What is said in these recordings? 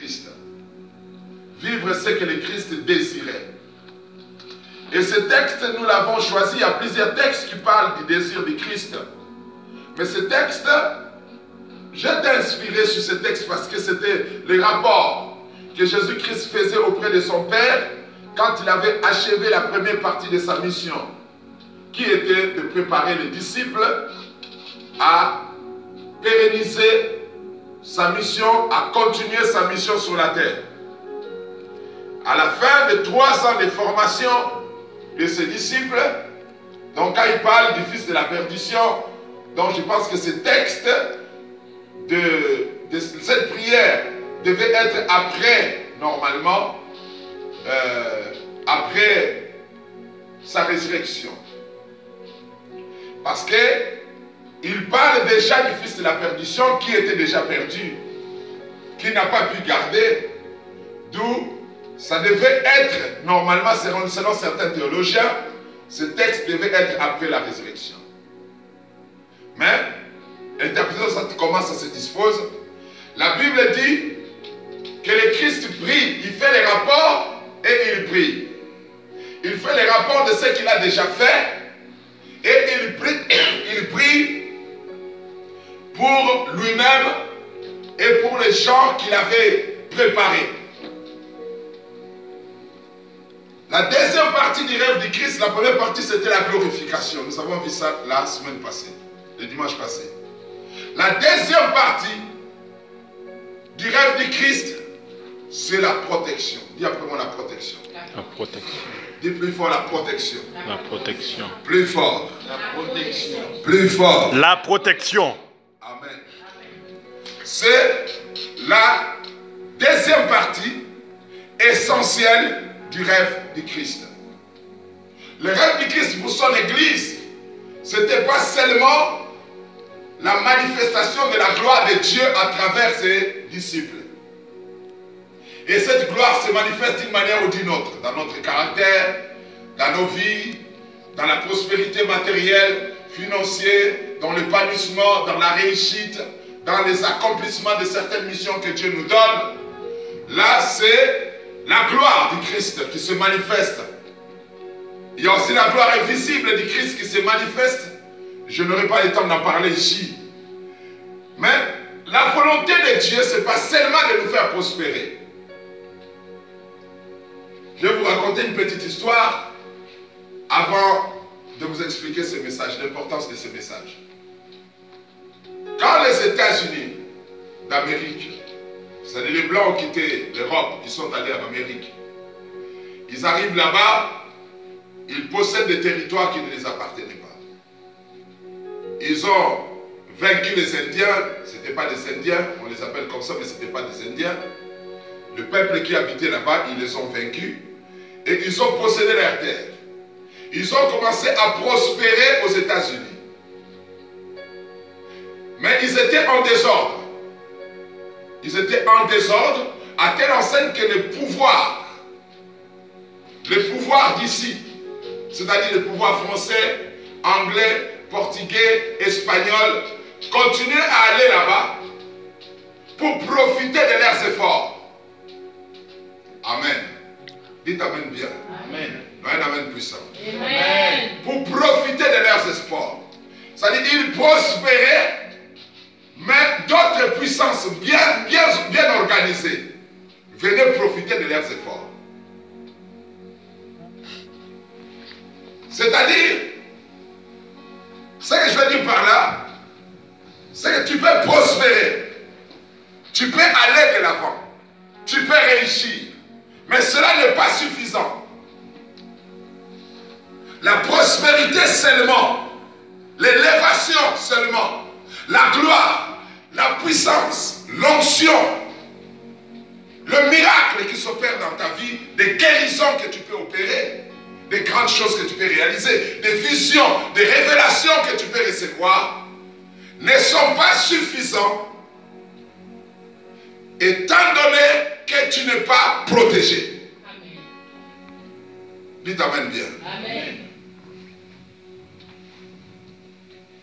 Christ. Vivre ce que le Christ désirait. Et ce texte, nous l'avons choisi. Il y a plusieurs textes qui parlent du désir du Christ. Mais ce texte, j'ai été inspiré sur ce texte parce que c'était le rapport que Jésus-Christ faisait auprès de son Père quand il avait achevé la première partie de sa mission, qui était de préparer les disciples à pérenniser sa mission, à continuer sa mission sur la terre. À la fin de 3 ans de formation de ses disciples, donc quand il parle du fils de la perdition, donc je pense que ce texte de cette prière devait être après, normalement, après sa résurrection. Parce que il parle déjà du fils de la perdition qui était déjà perdu, qui n'a pas pu garder, d'où ça devait être, normalement, selon certains théologiens, ce texte devait être après la résurrection. Mais, l'interprétation, comment ça se dispose? La Bible dit que le Christ prie, il fait les rapports et il prie. Il fait les rapports de ce qu'il a déjà fait et il prie pour lui-même et pour les gens qu'il avait préparés. La deuxième partie du rêve du Christ, la première partie c'était la glorification. Nous avons vu ça la semaine passée, le dimanche passé. La deuxième partie du rêve du Christ, c'est la protection. Dis après moi la protection. La protection. Dis plus fort la protection. La protection. Plus fort. La protection. Plus fort. La protection. Amen. C'est la deuxième partie essentielle du rêve du Christ. Le rêve du Christ pour son Église, ce n'était pas seulement la manifestation de la gloire de Dieu à travers ses disciples. Et cette gloire se manifeste d'une manière ou d'une autre, dans notre caractère, dans nos vies, dans la prospérité matérielle, financière, dans l'épanouissement, dans la réussite, dans les accomplissements de certaines missions que Dieu nous donne. Là, c'est la gloire du Christ qui se manifeste. Il y a aussi la gloire invisible du Christ qui se manifeste. Je n'aurai pas le temps d'en parler ici. Mais la volonté de Dieu, ce n'est pas seulement de nous faire prospérer. Je vais vous raconter une petite histoire avant de vous expliquer ce message, l'importance de ce message. Quand les États-Unis d'Amérique, c'est-à-dire les Blancs ont quitté l'Europe, ils sont allés en Amérique. Ils arrivent là-bas, ils possèdent des territoires qui ne les appartenaient pas. Ils ont vaincu les Indiens, ce n'étaient pas des Indiens, on les appelle comme ça, mais ce n'étaient pas des Indiens. Le peuple qui habitait là-bas, ils les ont vaincus et ils ont possédé leurs terres. Ils ont commencé à prospérer aux États-Unis. Mais ils étaient en désordre. Ils étaient en désordre à telle enseigne que les pouvoirs d'ici, c'est-à-dire les pouvoirs français, anglais, portugais, espagnols, continuaient à aller là-bas pour profiter de leurs efforts. Amen. Dites Amen bien. Amen. Un Amen puissant. Amen. Pour profiter de leurs espoirs. C'est-à-dire qu'ils prospéraient, mais d'autres puissances bien organisées venaient profiter de leurs efforts. C'est-à-dire, ce que je veux dire par là, c'est que tu peux prospérer, tu peux aller de l'avant, tu peux réussir, mais cela n'est pas suffisant. La prospérité seulement, l'élévation seulement, la gloire, la puissance, l'onction, le miracle qui s'opère dans ta vie, des guérisons que tu peux opérer, des grandes choses que tu peux réaliser, des visions, des révélations que tu peux recevoir, ne sont pas suffisants étant donné que tu n'es pas protégé. Amen. Dites Amen bien. Amen.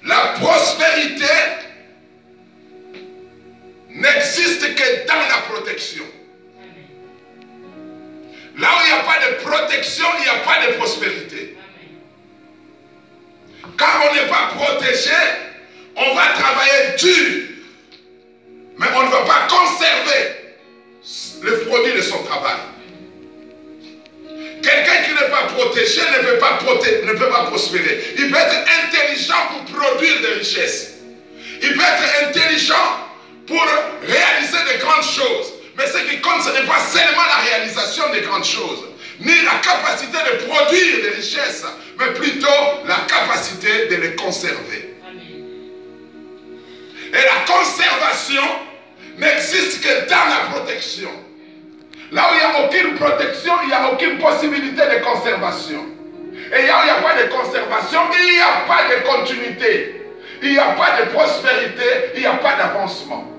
La prospérité n'existe que dans la protection. protection, il n'y a pas de prospérité. Quand on n'est pas protégé, on va travailler dur, mais on ne va pas conserver le produit de son travail. Quelqu'un qui n'est pas protégé ne peut pas prospérer. Il peut être intelligent pour produire des richesses. Il peut être intelligent pour réaliser de grandes choses. Mais ce qui compte, ce n'est pas seulement la réalisation des grandes choses, ni la capacité de produire des richesses, mais plutôt la capacité de les conserver. Et la conservation n'existe que dans la protection. Là où il n'y a aucune protection, il n'y a aucune possibilité de conservation. Et là où il n'y a pas de conservation, il n'y a pas de continuité. Il n'y a pas de prospérité, il n'y a pas d'avancement.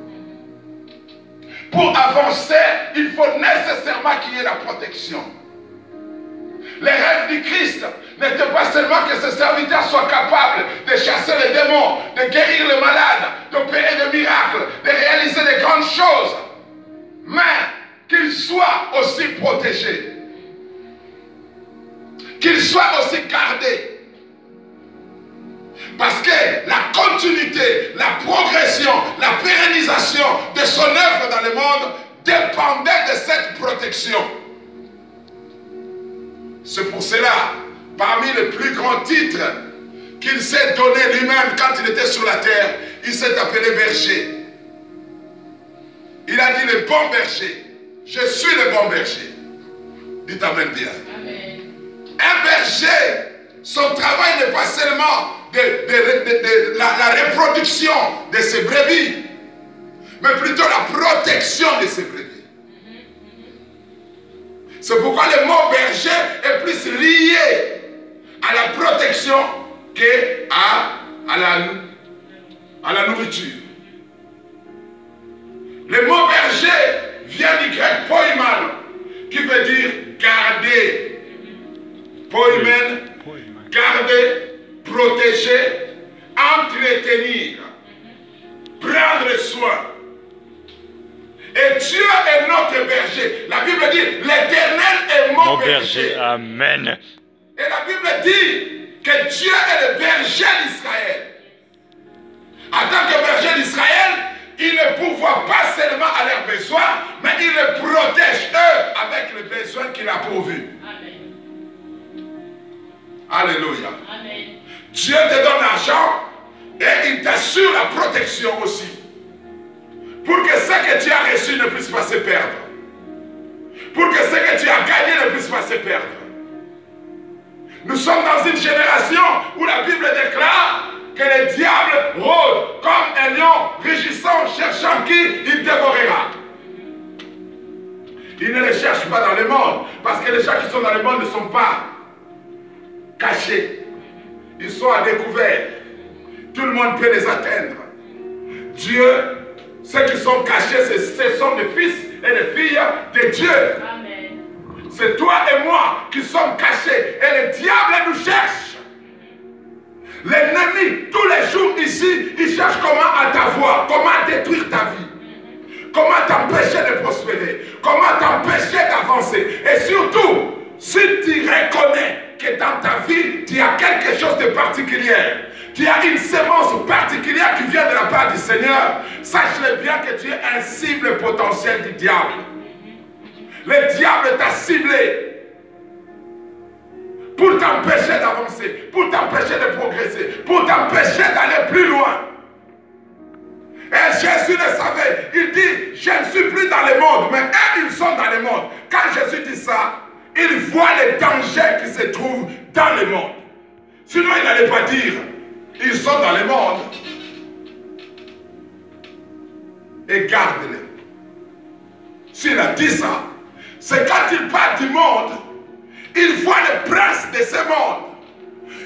Pour avancer, il faut nécessairement qu'il y ait la protection. Les rêves du Christ n'étaient pas seulement que ses serviteurs soient capables de chasser les démons, de guérir les malades, d'opérer des miracles, de réaliser de grandes choses, mais qu'ils soient aussi protégés, qu'ils soient aussi gardés. Parce que la continuité, la progression, la pérennisation de son œuvre dans le monde dépendait de cette protection. C'est pour cela, parmi les plus grands titres qu'il s'est donné lui-même quand il était sur la terre, il s'est appelé berger. Il a dit le bon berger. Je suis le bon berger. Dites amen bien. Amen. Un berger, son travail n'est pas seulement la reproduction de ses brebis, mais plutôt la protection de ses brebis. C'est pourquoi le mot berger est plus lié à la protection qu'à la nourriture. Le mot berger vient du grec poimen, qui veut dire garder. Poimen, garder, protéger, entretenir, prendre soin. Et Dieu est notre berger. La Bible dit, l'Éternel est mon berger. Amen. Et la Bible dit que Dieu est le berger d'Israël. En tant que berger d'Israël, il ne pourvoit pas seulement à leurs besoins, mais il les protège eux avec les besoins qu'il a pourvus. Alléluia. Amen. Dieu te donne l'argent et il t'assure la protection aussi. Pour que ce que tu as reçu ne puisse pas se perdre. Pour que ce que tu as gagné ne puisse pas se perdre. Nous sommes dans une génération où la Bible déclare que le diable rôde comme un lion rugissant, cherchant qui il dévorera. Il ne les cherche pas dans le monde, parce que les gens qui sont dans le monde ne sont pas cachés. Ils sont à découvert. Tout le monde peut les atteindre. Dieu, ceux qui sont cachés, ce sont des fils et des filles de Dieu. Amen. C'est toi et moi qui sommes cachés. Et le diable nous cherche. L'ennemi, tous les jours ici, il cherche comment t'avoir, comment détruire ta vie. Comment t'empêcher de prospérer. Comment t'empêcher d'avancer. Et surtout, si tu reconnais que dans ta vie, tu as quelque chose de particulier, tu as une sémence particulière qui vient de la part du Seigneur, sache-le bien que tu es un cible potentiel du diable. Le diable t'a ciblé pour t'empêcher d'avancer, pour t'empêcher de progresser, pour t'empêcher d'aller plus loin. Et Jésus le savait, il dit, je ne suis plus dans le monde, mais eux, ils sont dans le monde. Quand Jésus dit ça, il voit les dangers qui se trouvent dans le monde. Sinon, il n'allait pas dire, ils sont dans le monde. Et garde-les. S'il a dit ça, c'est quand il parle du monde, il voit les princes de ce monde.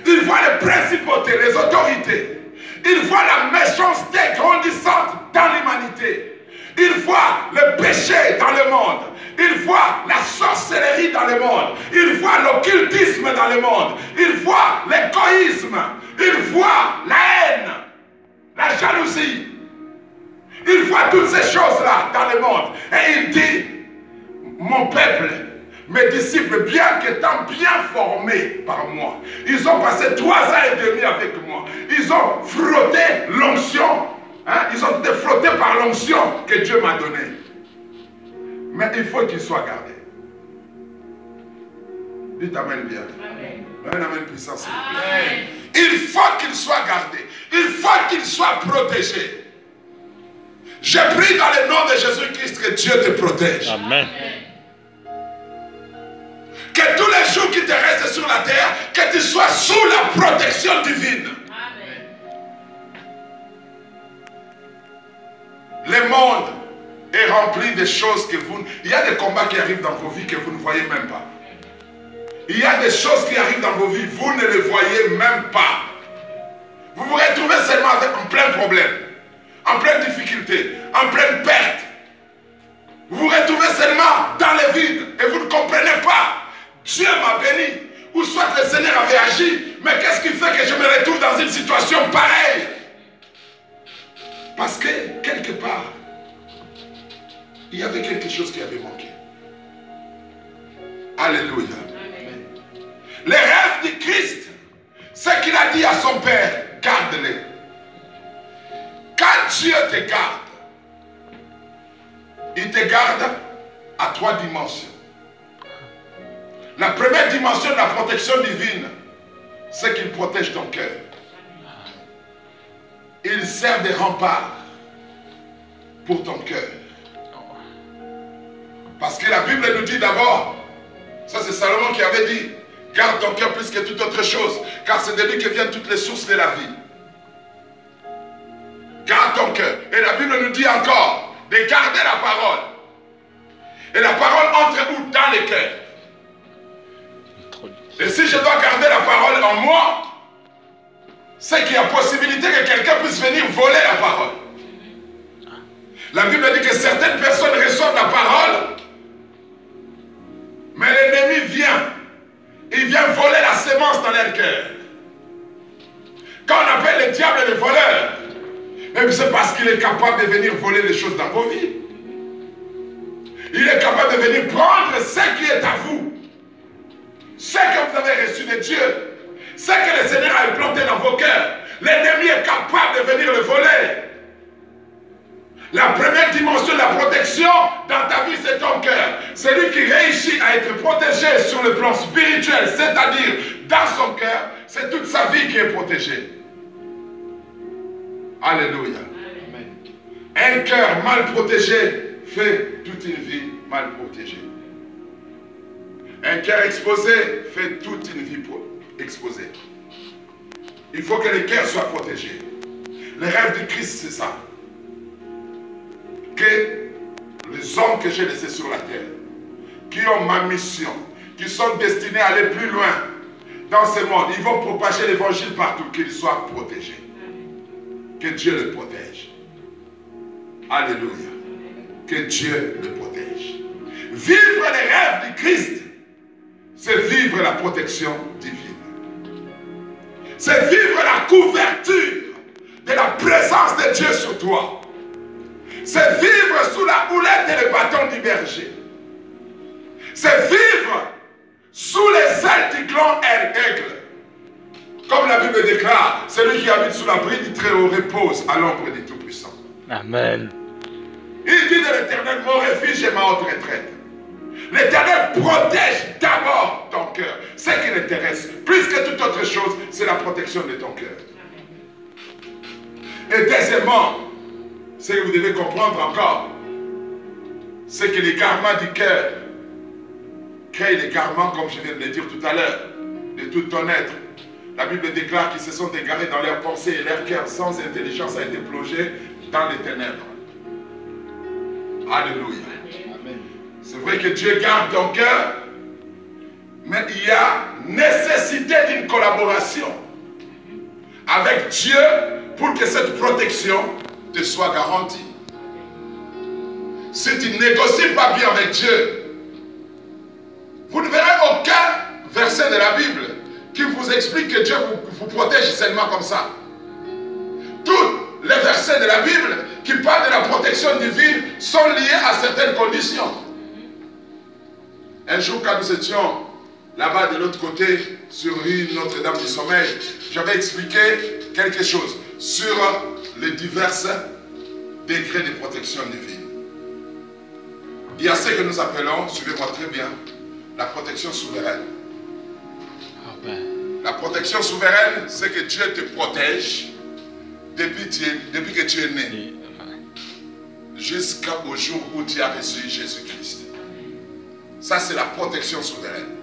Il voit les principautés, les autorités. Il voit la méchanceté grandissante dans l'humanité. Il voit le péché dans le monde. Il voit la sorcellerie dans le monde. Il voit l'occultisme dans le monde. Il voit l'égoïsme. Il voit la haine, la jalousie. Il voit toutes ces choses-là dans le monde. Et il dit, mon peuple mes disciples, bien qu'étant bien formés par moi, ils ont passé 3 ans et demi avec moi. Ils ont frotté l'onction. Hein? Ils ont été frottés par l'onction que Dieu m'a donnée. Mais il faut qu'ils soient gardés. Dites Amen bien. Amen. Un Amen puissant. Amen. Il faut qu'ils soient gardés. Il faut qu'ils soient protégés. Je prie dans le nom de Jésus-Christ que Dieu te protège. Amen. Que tous les jours qui te restent sur la terre, que tu sois sous la protection divine. Amen. Le monde est rempli de choses que vous... Il y a des combats qui arrivent dans vos vies que vous ne voyez même pas. Il y a des choses qui arrivent dans vos vies, vous ne les voyez même pas. Vous vous retrouvez seulement avec un plein problème, en pleine difficulté, en pleine perte. Vous vous retrouvez seulement dans le vide et vous ne comprenez pas. Dieu m'a béni, ou soit le Seigneur avait agi, mais qu'est-ce qui fait que je me retrouve dans une situation pareille? Parce que, quelque part, il y avait quelque chose qui avait manqué. Alléluia. Amen. Les rêves du Christ, ce qu'il a dit à son Père, garde-les. Quand Dieu te garde, il te garde à 3 dimensions. La première dimension de la protection divine, c'est qu'il protège ton cœur. Il sert de rempart pour ton cœur. Parce que la Bible nous dit d'abord, ça c'est Salomon qui avait dit, garde ton cœur plus que toute autre chose, car c'est de lui que viennent toutes les sources de la vie. Garde ton cœur. Et la Bible nous dit encore de garder la parole. Et la parole entre où? Dans les cœurs. Et si je dois garder la parole en moi, c'est qu'il y a possibilité que quelqu'un puisse venir voler la parole. La Bible dit que certaines personnes reçoivent la parole, mais l'ennemi vient. Il vient voler la sémence dans leur cœur. Quand on appelle le diable le voleur, même c'est parce qu'il est capable de venir voler les choses dans vos vies. Il est capable de venir prendre ce qui est à vous. Ce que vous avez reçu de Dieu, ce que le Seigneur a implanté dans vos cœurs, l'ennemi est capable de venir le voler. La première dimension de la protection dans ta vie, c'est ton cœur. Celui qui réussit à être protégé sur le plan spirituel, c'est-à-dire dans son cœur, c'est toute sa vie qui est protégée. Alléluia. Amen. Un cœur mal protégé fait toute une vie mal protégée. Un cœur exposé fait toute une vie exposée. Il faut que le cœur soit protégé. Le rêve du Christ, c'est ça. Que les hommes que j'ai laissés sur la terre, qui ont ma mission, qui sont destinés à aller plus loin dans ce monde, ils vont propager l'évangile partout, qu'ils soient protégés. Que Dieu les protège. Alléluia. Que Dieu les protège. Vivre les rêves du Christ, c'est vivre la protection divine. C'est vivre la couverture de la présence de Dieu sur toi. C'est vivre sous la houlette et le bâton du berger. C'est vivre sous les ailes du grand aigle. Comme la Bible déclare, celui qui habite sous l'abri du Très-Haut repose à l'ombre du Tout-Puissant. Amen. Il dit de l'Éternel, mon refuge et ma haute retraite. L'Éternel protège d'abord ton cœur. Ce qui l'intéresse, plus que toute autre chose, c'est la protection de ton cœur. Et deuxièmement, ce que vous devez comprendre encore, c'est que l'égarement du cœur crée l'égarement, comme je viens de le dire tout à l'heure, de tout ton être. La Bible déclare qu'ils se sont égarés dans leurs pensées et leur cœur sans intelligence a été plongé dans les ténèbres. Alléluia. C'est vrai que Dieu garde ton cœur, mais il y a nécessité d'une collaboration avec Dieu pour que cette protection te soit garantie. Si tu ne négocies pas bien avec Dieu, vous ne verrez aucun verset de la Bible qui vous explique que Dieu vous protège seulement comme ça. Tous les versets de la Bible qui parlent de la protection divine sont liés à certaines conditions. Un jour, quand nous étions là-bas de l'autre côté, sur rue Notre-Dame du Sommeil, j'avais expliqué quelque chose sur les divers degrés de protection divine. Il y a ce que nous appelons, suivez-moi très bien, la protection souveraine. Amen. La protection souveraine, c'est que Dieu te protège depuis que tu es né, jusqu'au jour où tu as reçu Jésus-Christ. Ça, c'est la protection souveraine.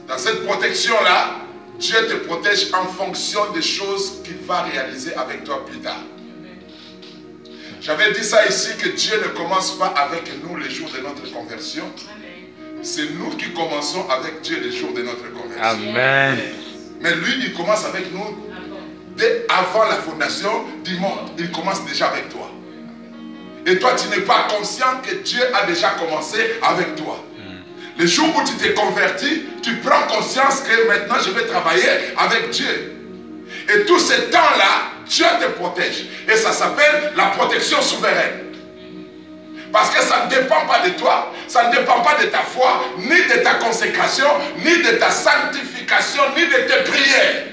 Dans cette protection-là, Dieu te protège en fonction des choses qu'il va réaliser avec toi plus tard. J'avais dit ça ici, que Dieu ne commence pas avec nous les jours de notre conversion. C'est nous qui commençons avec Dieu les jours de notre conversion. Amen. Mais lui, il commence avec nous dès avant la fondation du monde. Il commence déjà avec toi. Et toi, tu n'es pas conscient que Dieu a déjà commencé avec toi. Le jour où tu t'es converti, tu prends conscience que maintenant je vais travailler avec Dieu. Et tout ce temps-là, Dieu te protège. Et ça s'appelle la protection souveraine. Parce que ça ne dépend pas de toi, ça ne dépend pas de ta foi, ni de ta consécration, ni de ta sanctification, ni de tes prières.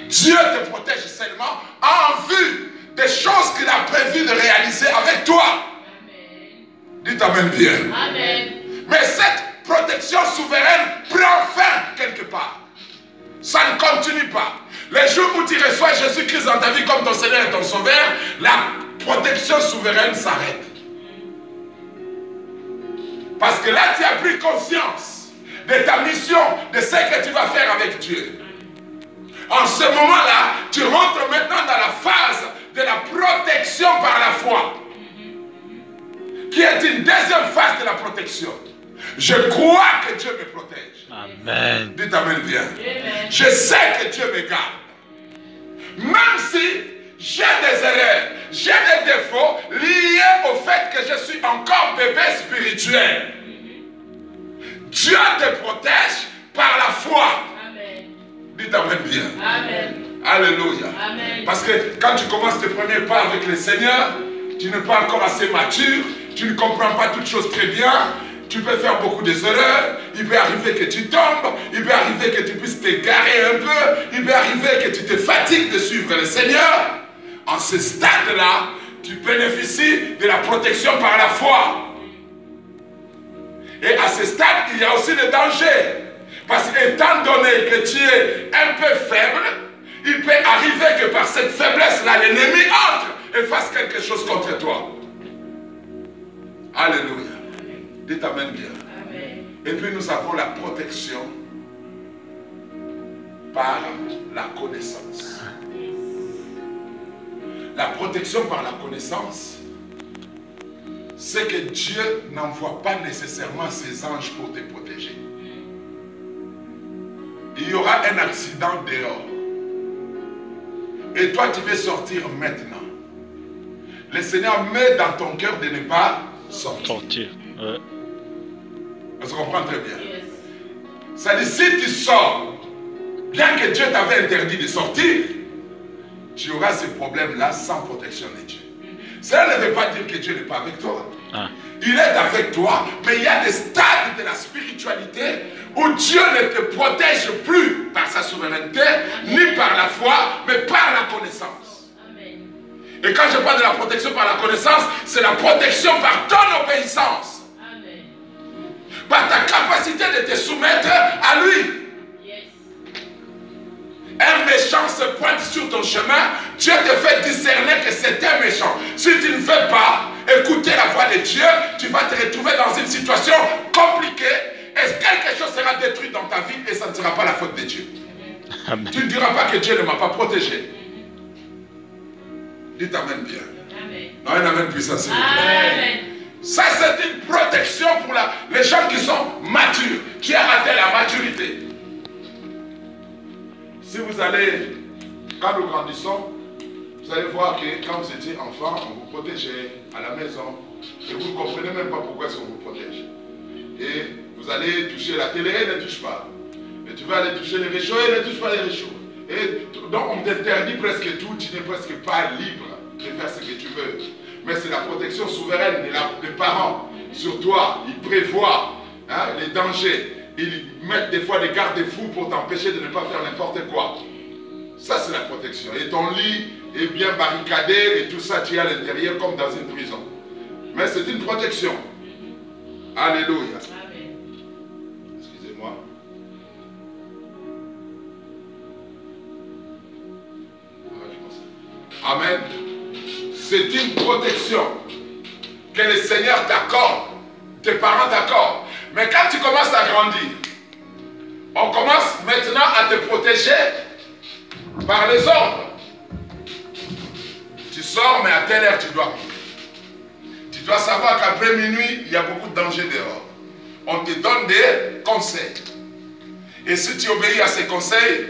Dieu te protège seulement en vue des choses qu'il a prévu de réaliser avec toi. Amen. Dites Amen bien. Amen. Mais cette protection souveraine prend fin quelque part. Ça ne continue pas. Les jours où tu reçois Jésus-Christ dans ta vie comme ton Seigneur et ton Sauveur, la protection souveraine s'arrête. Parce que là, tu as pris conscience de ta mission, de ce que tu vas faire avec Dieu. En ce moment-là, tu rentres maintenant dans la phase de la protection par la foi, qui est une deuxième phase de la protection. Je crois que Dieu me protège. Amen. Dites Amen bien. Amen. Je sais que Dieu me garde. Même si j'ai des erreurs, j'ai des défauts liés au fait que je suis encore bébé spirituel. Dieu te protège par la foi. Amen. Dites Amen bien. Amen. Alléluia. Amen. Parce que quand tu commences tes premiers pas avec le Seigneur, tu n'es pas encore assez mature, tu ne comprends pas toutes choses très bien. Tu peux faire beaucoup d'erreurs, il peut arriver que tu tombes, il peut arriver que tu puisses t'égarer un peu, il peut arriver que tu te fatigues de suivre le Seigneur. En ce stade-là, tu bénéficies de la protection par la foi. Et à ce stade, il y a aussi le danger. Parce qu'étant donné que tu es un peu faible, il peut arriver que par cette faiblesse-là, l'ennemi entre et fasse quelque chose contre toi. Alléluia. Dites Amen bien. Amen. Et puis nous avons la protection par la connaissance. La protection par la connaissance, c'est que Dieu n'envoie pas nécessairement ses anges pour te protéger. Il y aura un accident dehors. Et toi, tu veux sortir maintenant. Le Seigneur met dans ton cœur de ne pas sortir. On se comprend très bien. Ça dit, si tu sors, bien que Dieu t'avait interdit de sortir, tu auras ce problème-là sans protection de Dieu. Ça ne veut pas dire que Dieu n'est pas avec toi. Il est avec toi, mais il y a des stades de la spiritualité où Dieu ne te protège plus par sa souveraineté, ni par la foi, mais par la connaissance. Amen. Et quand je parle de la protection par la connaissance, c'est la protection par ton obéissance. Amen. Par ta capacité de te soumettre à lui. Yes. Un méchant se pointe sur ton chemin, Dieu te fait discerner que c'est un méchant. Si tu ne veux pas écouter la voix de Dieu, tu vas te retrouver dans une situation compliquée et quelque chose sera détruit dans ta vie et ça ne sera pas la faute de Dieu. Amen. Tu ne diras pas que Dieu ne m'a pas protégé. Dites Amen bien. Amen. Non, un Amen puissant, s'il vous plaît. Ça, c'est une protection pour les gens qui sont matures, qui ont atteint la maturité. Si vous allez, quand nous grandissons, vous allez voir que quand vous étiez enfant, on vous protégeait à la maison. Et vous ne comprenez même pas pourquoi est-ce qu'on vous protège. Et vous allez toucher la télé, ne touche pas. Et tu vas aller toucher les réchauds, et ne touche pas les réchauds. Et donc on t'interdit presque tout, tu n'es presque pas libre de faire ce que tu veux. Mais c'est la protection souveraine des parents sur toi. Ils prévoient hein, les dangers. Ils mettent des fois des garde-fous pour t'empêcher de ne pas faire n'importe quoi. Ça, c'est la protection. Et ton lit est bien barricadé et tout ça, tu es à l'intérieur comme dans une prison. Mais c'est une protection. Alléluia. Excusez-moi. Amen. C'est une protection que le Seigneur t'accorde, tes parents t'accordent. Mais quand tu commences à grandir, on commence maintenant à te protéger par les ordres. Tu sors, mais à telle heure tu dois quitter. Tu dois savoir qu'après minuit, il y a beaucoup de dangers dehors. On te donne des conseils. Et si tu obéis à ces conseils,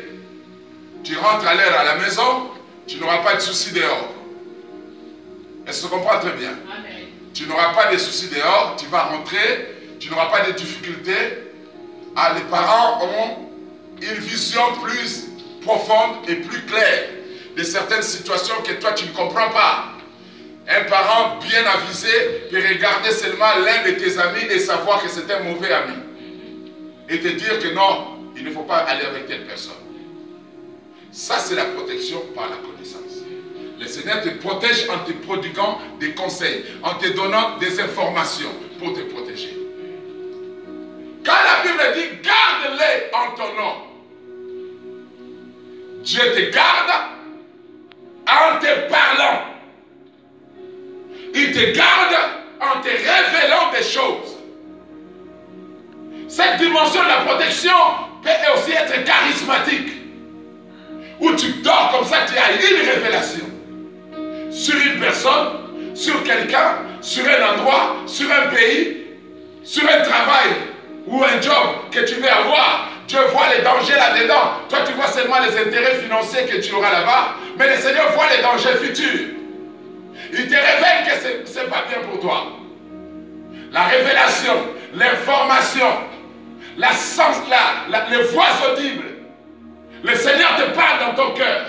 tu rentres à l'heure à la maison, tu n'auras pas de soucis dehors. Est-ce que tu comprends très bien? Amen. Tu n'auras pas de soucis dehors, tu vas rentrer, tu n'auras pas de difficultés. Ah, les parents ont une vision plus profonde et plus claire de certaines situations que toi tu ne comprends pas. Un parent bien avisé peut regarder seulement l'un de tes amis et savoir que c'est un mauvais ami. Et te dire que non, il ne faut pas aller avec telle personne. Ça, c'est la protection par la connaissance. Le Seigneur te protège en te prodiguant des conseils, en te donnant des informations pour te protéger. Quand la Bible dit « garde-les en ton nom », Dieu te garde en te parlant. Il te garde en te révélant des choses. Cette dimension de la protection peut aussi être charismatique. Où tu dors comme ça, tu as une révélation. Sur une personne, sur quelqu'un, sur un endroit, sur un pays, sur un travail ou un job que tu veux avoir. Dieu voit les dangers là-dedans. Toi, tu vois seulement les intérêts financiers que tu auras là-bas. Mais le Seigneur voit les dangers futurs. Il te révèle que ce n'est pas bien pour toi. La révélation, l'information, les voix audibles. Le Seigneur te parle dans ton cœur.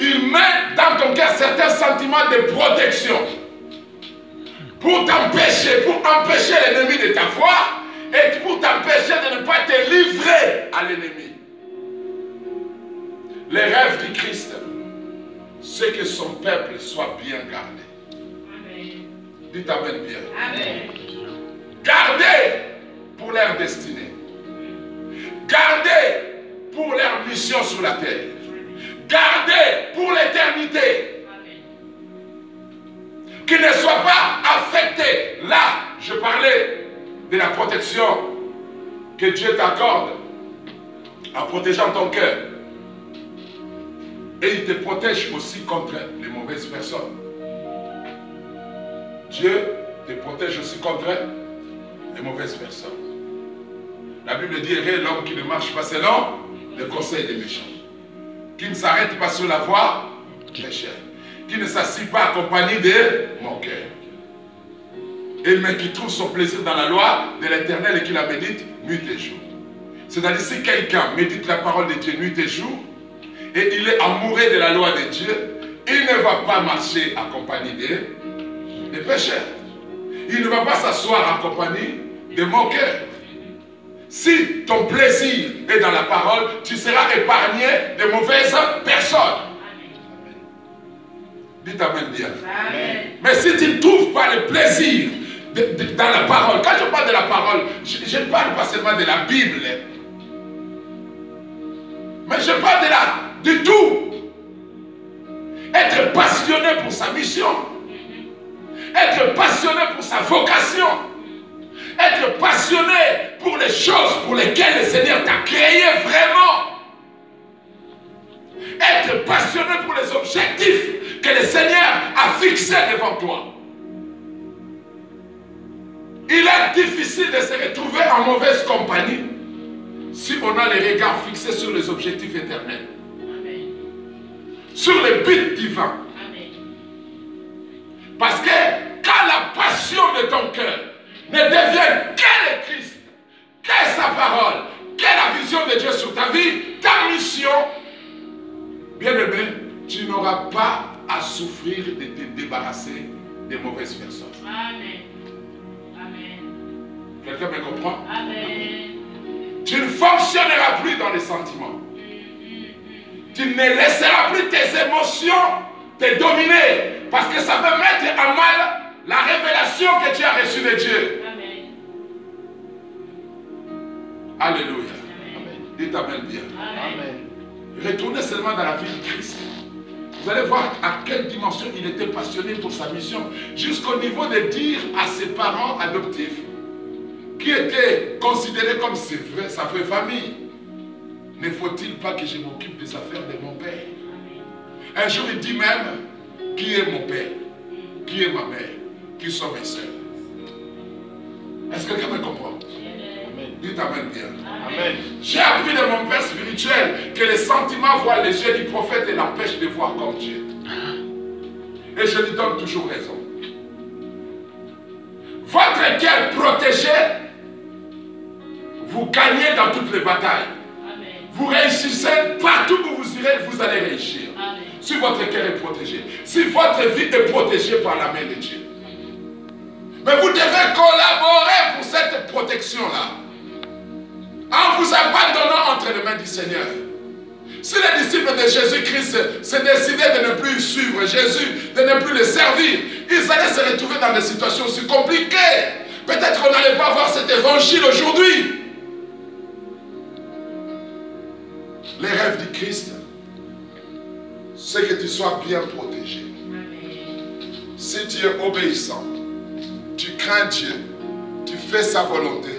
Il met dans ton cœur certains sentiments de protection. Pour t'empêcher, pour empêcher l'ennemi de ta foi et pour t'empêcher de ne pas te livrer à l'ennemi. Les rêves du Christ, c'est que son peuple soit bien gardé. Amen. Dites Amen bien. Amen. Gardez pour leur destinée. Gardez pour leur mission sur la terre. Gardez pour l'éternité. Qu'ils ne soient pas affectés. Là, je parlais de la protection que Dieu t'accorde en protégeant ton cœur. Et il te protège aussi contre les mauvaises personnes. Dieu te protège aussi contre les mauvaises personnes. La Bible dit, heureux l'homme qui ne marche pas selon le conseil des méchants, qui ne s'arrête pas sur la voie des pécheurs, qui ne s'assied pas accompagné de moqueurs, mais qui trouve son plaisir dans la loi de l'Éternel et qui la médite nuit et jour. C'est-à-dire, si quelqu'un médite la parole de Dieu nuit et jour, et il est amoureux de la loi de Dieu, il ne va pas marcher accompagné des pécheurs. Il ne va pas s'asseoir en compagnie des moqueurs. Si ton plaisir est dans la parole, tu seras épargné de mauvaises personnes. Dites Amen bien. Amen. Mais si tu ne trouves pas le plaisir dans la parole, quand je parle de la parole, je ne parle pas seulement de la Bible, mais je parle de tout. Être passionné pour sa mission, être passionné pour sa vocation, être passionné pour les choses pour lesquelles le Seigneur t'a créé vraiment. Être passionné pour les objectifs que le Seigneur a fixés devant toi. Il est difficile de se retrouver en mauvaise compagnie si on a les regards fixés sur les objectifs éternels. Amen. Sur les buts divins. Amen. Parce que quand la passion de ton cœur ne devient que le Christ, que sa parole, que la vision de Dieu sur ta vie, ta mission, bien-aimé, tu n'auras pas à souffrir de te débarrasser des mauvaises personnes. Amen. Amen. Quelqu'un me comprend? Amen. Tu ne fonctionneras plus dans les sentiments. Tu ne laisseras plus tes émotions te dominer. Parce que ça peut mettre à mal la révélation que tu as reçue de Dieu. Amen. Alléluia. Amen. Dites Amen bien. Amen. Retournez seulement dans la vie de Christ. Vous allez voir à quelle dimension il était passionné pour sa mission. Jusqu'au niveau de dire à ses parents adoptifs, qui étaient considérés comme sa vraie famille, ne faut-il pas que je m'occupe des affaires de mon père? Un jour il dit même, qui est mon père? Qui est ma mère? Qui sont mes soeurs? Est-ce que quelqu'un me comprend? Amen. Dites Amen bien. Amen. J'ai appris de mon père spirituel que les sentiments voient les yeux du prophète et l'empêchent de voir comme Dieu. Et je lui donne toujours raison. Votre cœur protégé, vous gagnez dans toutes les batailles. Amen. Vous réussissez partout où vous irez, vous allez réussir. Amen. Si votre cœur est protégé, si votre vie est protégée par la main de Dieu. Mais vous devez collaborer pour cette protection-là. En vous abandonnant entre les mains du Seigneur. Si les disciples de Jésus-Christ se décidaient de ne plus suivre Jésus, de ne plus le servir, ils allaient se retrouver dans des situations aussi compliquées. Peut-être qu'on n'allait pas voir cet évangile aujourd'hui. Les rêves du Christ, c'est que tu sois bien protégé. Si tu es obéissant, tu crains Dieu, tu fais sa volonté,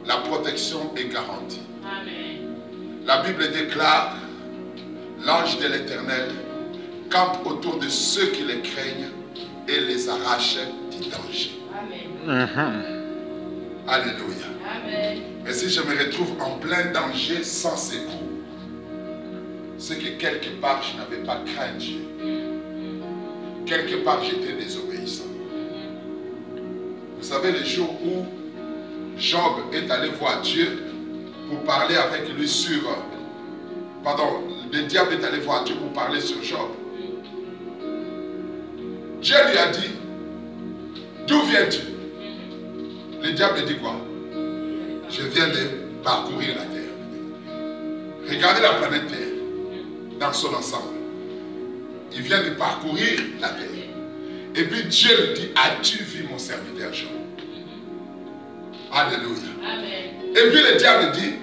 la protection est garantie. Amen. La Bible déclare, l'ange de l'Éternel campe autour de ceux qui les craignent et les arrache du danger. Amen. Alléluia. Amen. Et si je me retrouve en plein danger sans secours, c'est que quelque part je n'avais pas craint Dieu. Quelque part j'étais désobéissant. Vous savez, le jour où Job est allé voir Dieu pour parler avec lui sur... Pardon, le diable est allé voir Dieu pour parler sur Job. Dieu lui a dit, d'où viens-tu? Le diable dit quoi? Je viens de parcourir la terre. Regardez la planète Terre dans son ensemble. Il vient de parcourir la terre. Et puis Dieu lui dit, as-tu vu mon serviteur Job? Alléluia. Amen. Et puis le diable dit,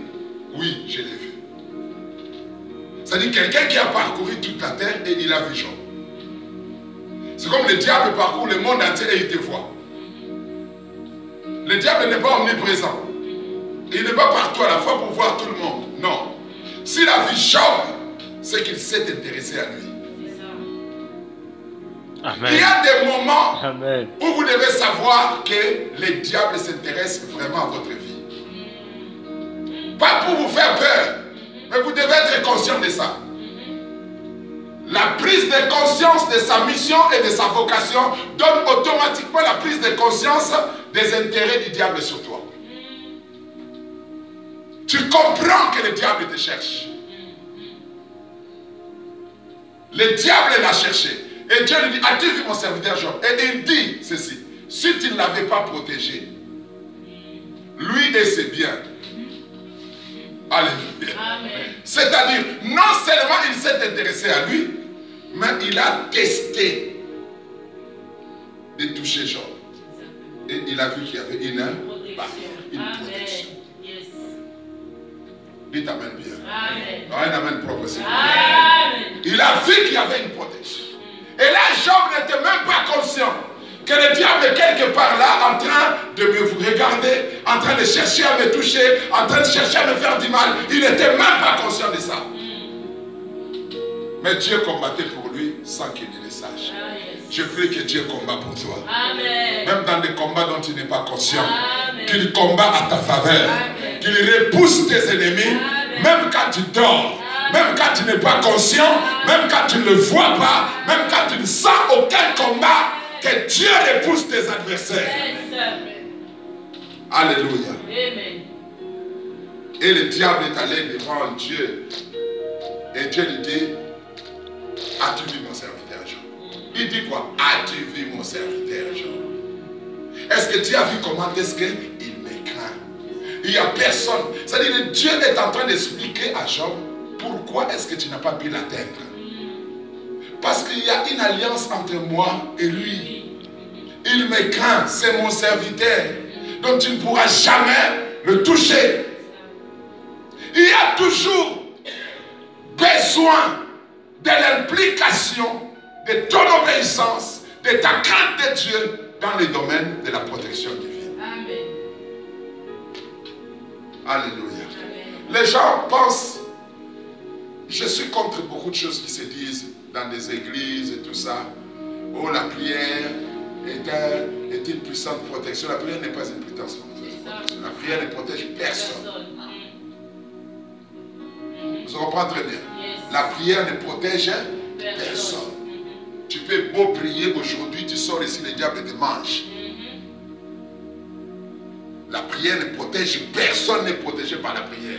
oui, je l'ai vu. C'est-à-dire quelqu'un qui a parcouru toute la terre et il a vu Job. C'est comme le diable parcourt le monde entier et il te voit. Le diable n'est pas omniprésent. Il n'est pas partout à la fois pour voir tout le monde. Non. S'il a vu Job, c'est qu'il s'est intéressé à lui. Amen. Il y a des moments Amen. où vous devez savoir que le diable s'intéresse vraiment à votre vie. Pas pour vous faire peur, mais vous devez être conscient de ça. La prise de conscience de sa mission et de sa vocation donne automatiquement la prise de conscience des intérêts du diable sur toi. Tu comprends que le diable te cherche. Le diable l'a cherché. Et Dieu lui dit, as-tu vu mon serviteur Job? Et il dit ceci, si tu ne l'avais pas protégé, lui et ses biens. Alléluia. C'est-à-dire, non seulement il s'est intéressé à lui, mais il a testé de toucher Job. Et il a vu qu'il y avait une protection. Yes. Dites Amen bien. Amen. Un Amen propre. Amen. Il a vu qu'il y avait une protection. Et là, Job n'était même pas conscient que le diable est quelque part là en train de me regarder, en train de chercher à me toucher, en train de chercher à me faire du mal. Il n'était même pas conscient de ça. Mais Dieu combattait pour lui sans qu'il ne le sache. Je prie que Dieu combat pour toi. Amen. Même dans des combats dont tu n'es pas conscient. Amen. Qu'il combat à ta faveur. Amen. Qu'il repousse tes ennemis. Amen. Même quand tu dors. Même quand tu n'es pas conscient. Même quand tu ne le vois pas. Même quand tu ne sens aucun combat. Que Dieu repousse tes adversaires. Alléluia. Amen. Et le diable est allé devant Dieu. Et Dieu lui dit, as-tu vu mon serviteur Job? Il dit quoi? As-tu vu mon serviteur Job? Est-ce que tu as vu comment est-ce qu'il m'aime? il n'y a personne. C'est-à-dire que Dieu est en train d'expliquer à Job pourquoi est-ce que tu n'as pas pu l'atteindre. Parce qu'il y a une alliance entre moi et lui. Il me craint, c'est mon serviteur. Donc tu ne pourras jamais le toucher. Il y a toujours besoin de l'implication de ton obéissance, de ta crainte de Dieu dans le domaine de la protection divine. Amen. Alléluia. Amen. Les gens pensent, je suis contre beaucoup de choses qui se disent dans des églises et tout ça. Oh, la prière est une puissante protection. La prière n'est pas une puissante protection. La prière ne protège personne. Vous comprenez très bien. La prière ne protège personne. Tu peux beau prier aujourd'hui, tu sors ici, le diable te mange. La prière ne protège personne, n'est protégé par la prière.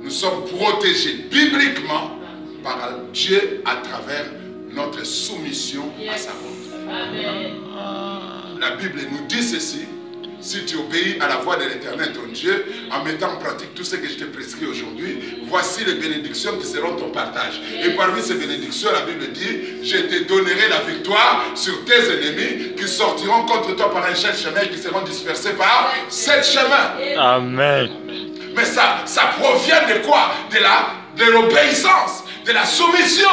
Nous sommes protégés bibliquement par Dieu à travers notre soumission à sa volonté. La Bible nous dit ceci: si tu obéis à la voix de l'Éternel ton Dieu, en mettant en pratique tout ce que je te prescris aujourd'hui, voici les bénédictions qui seront ton partage. Et parmi ces bénédictions, la Bible dit: je te donnerai la victoire sur tes ennemis qui sortiront contre toi par un seul chemin et qui seront dispersés par 7 chemins. Amen. Mais ça provient de quoi? De l'obéissance, de la soumission.